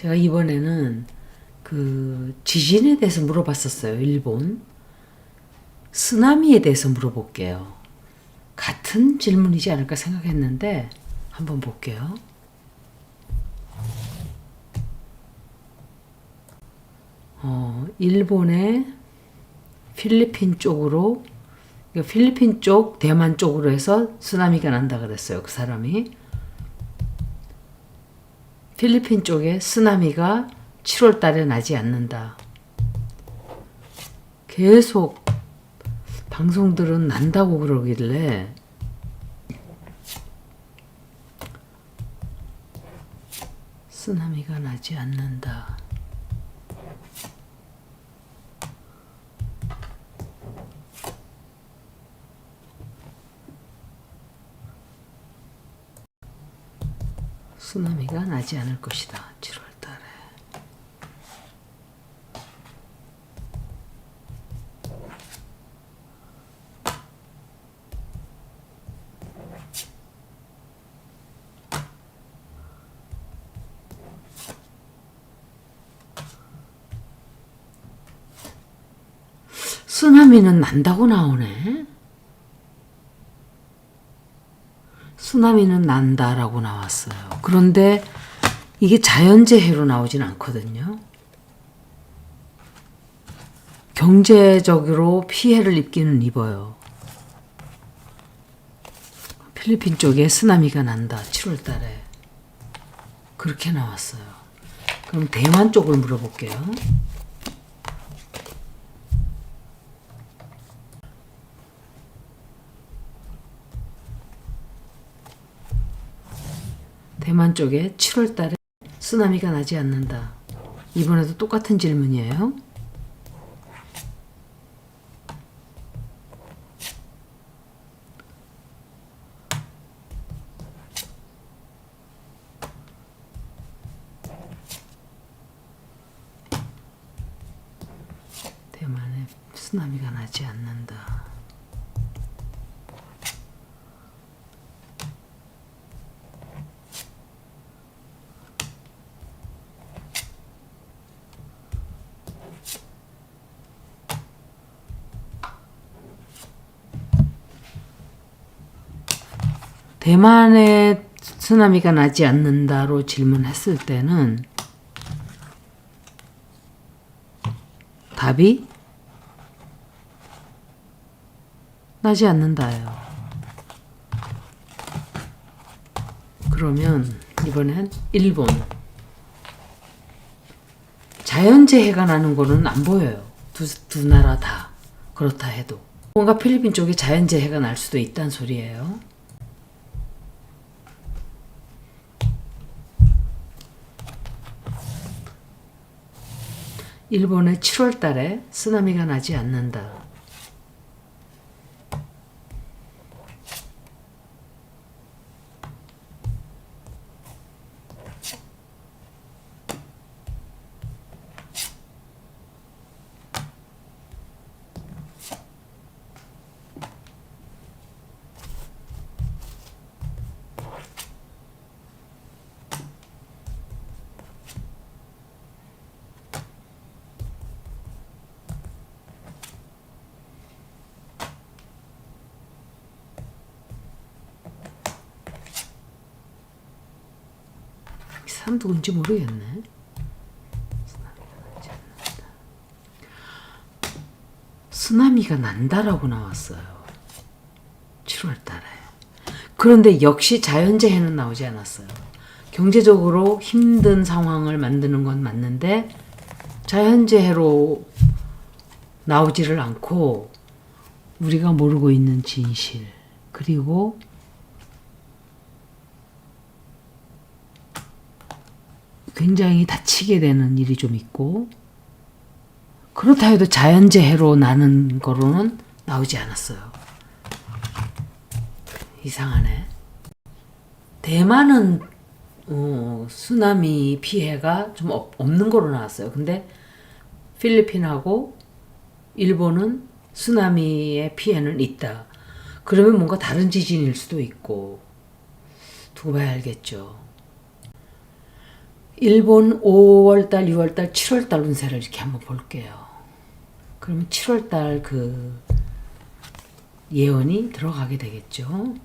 제가 이번에는 그 지진에 대해서 물어봤었어요. 일본. 쓰나미에 대해서 물어볼게요. 같은 질문이지 않을까 생각했는데 한번 볼게요. 일본의 필리핀 쪽으로, 필리핀 쪽, 대만 쪽으로 해서 쓰나미가 난다 그랬어요. 그 사람이. 필리핀 쪽에 쓰나미가 7월 달에 나지 않는다. 계속 방송들은 난다고 그러길래 쓰나미가 나지 않는다. 쓰나미가 나지 않을 것이다. 7월 달에. 쓰나미는 난다고 나오네. 쓰나미는 난다라고 나왔어요. 그런데 이게 자연재해로 나오진 않거든요. 경제적으로 피해를 입기는 입어요. 필리핀 쪽에 쓰나미가 난다. 7월 달에. 그렇게 나왔어요. 그럼 대만 쪽을 물어볼게요. 대만 쪽에 7월 달에 쓰나미가 나지 않는다. 이번에도 똑같은 질문이에요. 대만에 쓰나미가 나지 않는다. 대만에 쓰나미가 나지 않는다로 질문했을 때는 답이 나지 않는다예요. 그러면 이번엔 일본. 자연재해가 나는 거는 안 보여요. 두 나라 다. 그렇다 해도. 뭔가 필리핀 쪽에 자연재해가 날 수도 있다는 소리예요. 일본의 7월 달에 쓰나미가 나지 않는다. 사람 누군지 모르겠네. 쓰나미가 난다라고 나왔어요. 7월 달에. 그런데 역시 자연재해는 나오지 않았어요. 경제적으로 힘든 상황을 만드는 건 맞는데 자연재해로 나오지를 않고 우리가 모르고 있는 진실, 그리고 굉장히 다치게 되는 일이 좀 있고, 그렇다 해도 자연재해로 나는 거로는 나오지 않았어요. 이상하네. 대만은 쓰나미 피해가 좀 없는 거로 나왔어요. 근데 필리핀하고 일본은 쓰나미의 피해는 있다. 그러면 뭔가 다른 지진일 수도 있고 두고 봐야 알겠죠. 일본 5월달, 6월달, 7월달 운세를 이렇게 한번 볼게요. 그러면 7월달 그 예언이 들어가게 되겠죠.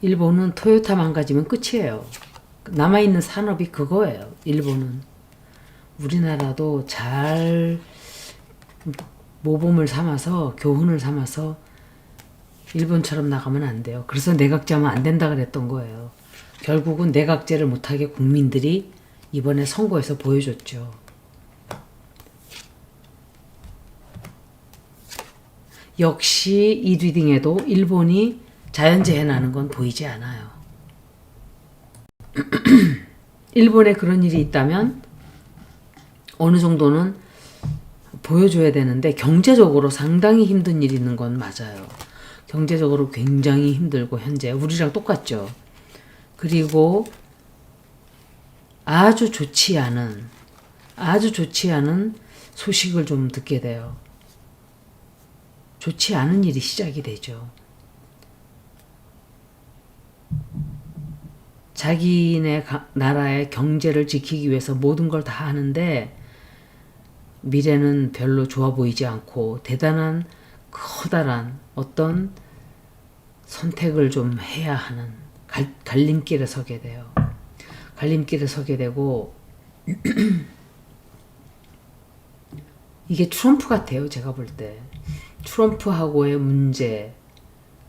일본은 토요타 망가지면 끝이에요. 남아있는 산업이 그거예요. 일본은. 우리나라도 잘 모범을 삼아서 교훈을 삼아서 일본처럼 나가면 안 돼요. 그래서 내각제하면 안 된다 그랬던 거예요. 결국은 내각제를 못하게 국민들이 이번에 선거에서 보여줬죠. 역시 이 리딩에도 일본이 자연재해 나는 건 보이지 않아요. 일본에 그런 일이 있다면 어느 정도는 보여줘야 되는데 경제적으로 상당히 힘든 일이 있는 건 맞아요. 경제적으로 굉장히 힘들고 현재 우리랑 똑같죠. 그리고 아주 좋지 않은 소식을 좀 듣게 돼요. 좋지 않은 일이 시작이 되죠. 자기네 나라의 경제를 지키기 위해서 모든 걸 다 하는데 미래는 별로 좋아 보이지 않고 대단한 커다란 어떤 선택을 좀 해야 하는 갈림길에 서게 돼요. 갈림길에 서게 되고 이게 트럼프 같아요. 제가 볼 때. 트럼프하고의 문제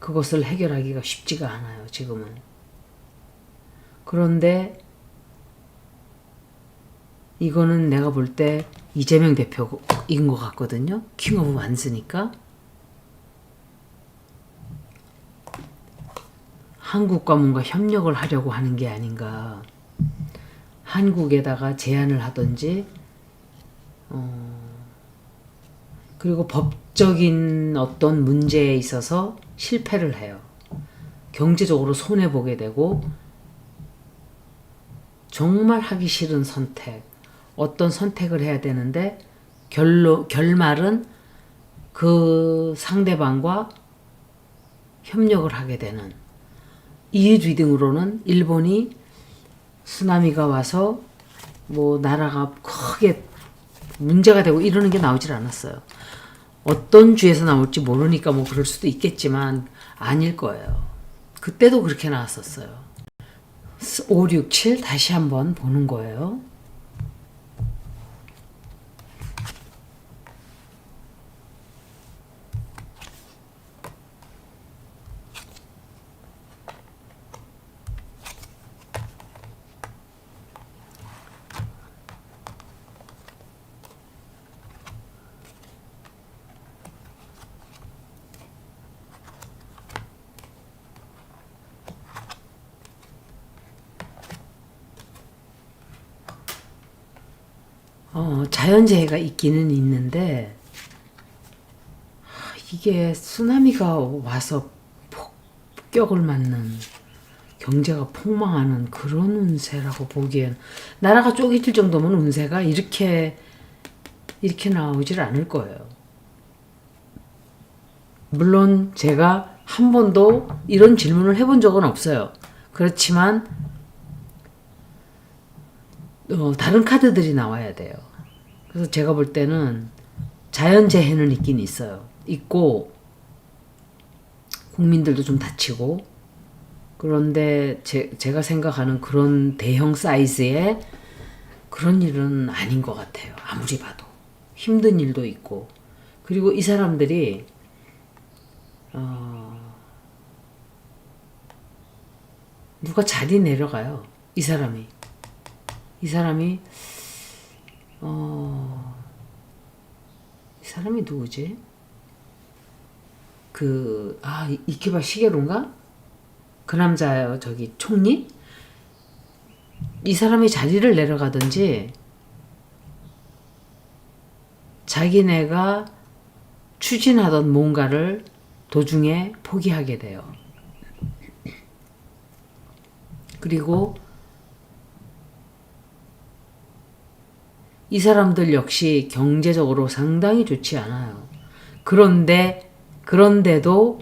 그것을 해결하기가 쉽지가 않아요. 지금은. 그런데 이거는 내가 볼 때 이재명 대표인 것 같거든요. 킹 오브 완스니까. 한국과 뭔가 협력을 하려고 하는 게 아닌가. 한국에다가 제안을 하든지 그리고 법적인 어떤 문제에 있어서 실패를 해요. 경제적으로 손해보게 되고 정말 하기 싫은 선택, 어떤 선택을 해야 되는데 결말은 그 상대방과 협력을 하게 되는 이 리딩으로는 일본이 쓰나미가 와서 뭐 나라가 크게 문제가 되고 이러는 게 나오질 않았어요. 어떤 주에서 나올지 모르니까 뭐 그럴 수도 있겠지만 아닐 거예요. 그때도 그렇게 나왔었어요. 5, 6, 7 다시 한번 보는 거예요. 자연재해가 있기는 있는데 이게 쓰나미가 와서 폭격을 맞는 경제가 폭망하는 그런 운세라고 보기엔 나라가 쪼개질 정도면 운세가 이렇게 나오질 않을 거예요. 물론 제가 한 번도 이런 질문을 해본 적은 없어요. 그렇지만 다른 카드들이 나와야 돼요. 그래서 제가 볼 때는 자연재해는 있긴 있어요. 있고 국민들도 좀 다치고 그런데 제가 생각하는 그런 대형 사이즈의 그런 일은 아닌 것 같아요. 아무리 봐도. 힘든 일도 있고 그리고 이 사람들이 누가 자리 내려가요. 이 사람이 이 사람이 누구지? 이키바 시게루인가? 그 남자요. 저기 총리? 이 사람이 자리를 내려가든지 자기네가 추진하던 뭔가를 도중에 포기하게 돼요. 그리고 이 사람들 역시 경제적으로 상당히 좋지 않아요. 그런데도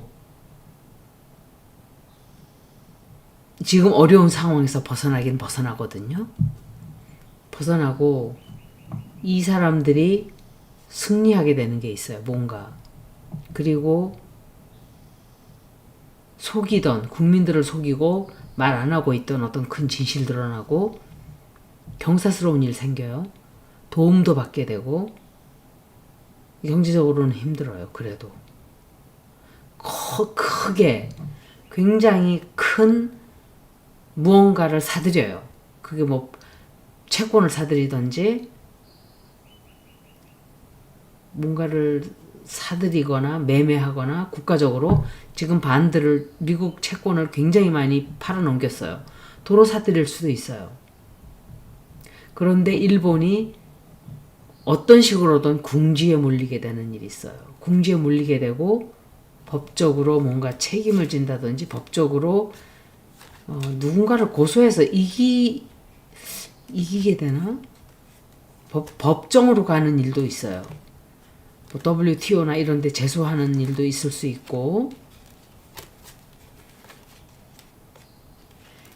지금 어려운 상황에서 벗어나긴 벗어나거든요. 벗어나고 이 사람들이 승리하게 되는 게 있어요. 뭔가. 그리고 속이던, 국민들을 속이고 말 안 하고 있던 어떤 큰 진실 드러나고 경사스러운 일 생겨요. 도움도 받게 되고 경제적으로는 힘들어요. 그래도 크게 굉장히 큰 무언가를 사들여요. 그게 뭐 채권을 사들이든지 뭔가를 사들이거나 매매하거나 국가적으로 지금 미국 채권을 굉장히 많이 팔아넘겼어요. 도로 사들일 수도 있어요. 그런데 일본이 어떤 식으로든 궁지에 몰리게 되는 일이 있어요. 궁지에 몰리게 되고 법적으로 뭔가 책임을 진다든지 법적으로 누군가를 고소해서 이기게 되나? 법정으로 가는 일도 있어요. 뭐 WTO나 이런 데 제소하는 일도 있을 수 있고,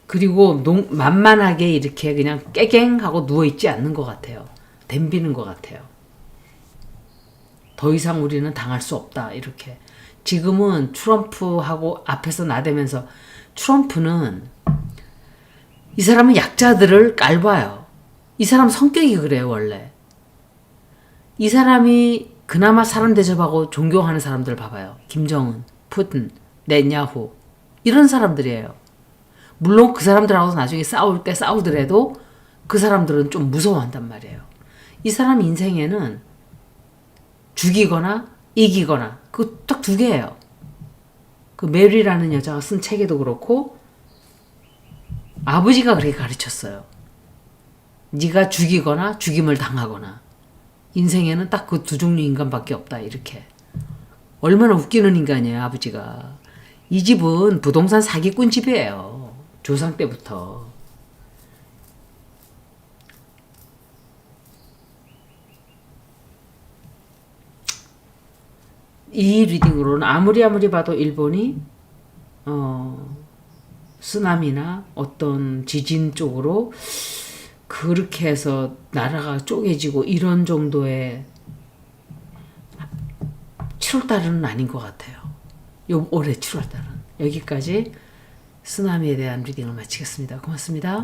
그리고 만만하게 이렇게 그냥 깨갱하고 누워있지 않는 것 같아요. 덤비는 것 같아요. 더 이상 우리는 당할 수 없다 이렇게. 지금은 트럼프하고 앞에서 나대면서, 트럼프는 이 사람은 약자들을 깔봐요. 이 사람 성격이 그래요. 원래 이 사람이 그나마 사람 대접하고 존경하는 사람들 봐봐요. 김정은, 푸틴, 넷냐후 이런 사람들이에요. 물론 그 사람들하고 나중에 싸울 때 싸우더라도 그 사람들은 좀 무서워한단 말이에요. 이 사람 인생에는 죽이거나 이기거나 그 딱 두 개예요. 그 메리라는 여자가 쓴 책에도 그렇고 아버지가 그렇게 가르쳤어요. 네가 죽이거나 죽임을 당하거나, 인생에는 딱 그 두 종류 인간밖에 없다 이렇게. 얼마나 웃기는 인간이에요. 아버지가. 이 집은 부동산 사기꾼 집이에요. 조상 때부터. 이 리딩으로는 아무리 봐도 일본이 쓰나미나 어떤 지진 쪽으로 그렇게 해서 나라가 쪼개지고 이런 정도의 7월달은 아닌 것 같아요. 올해 7월달은. 여기까지 쓰나미에 대한 리딩을 마치겠습니다. 고맙습니다.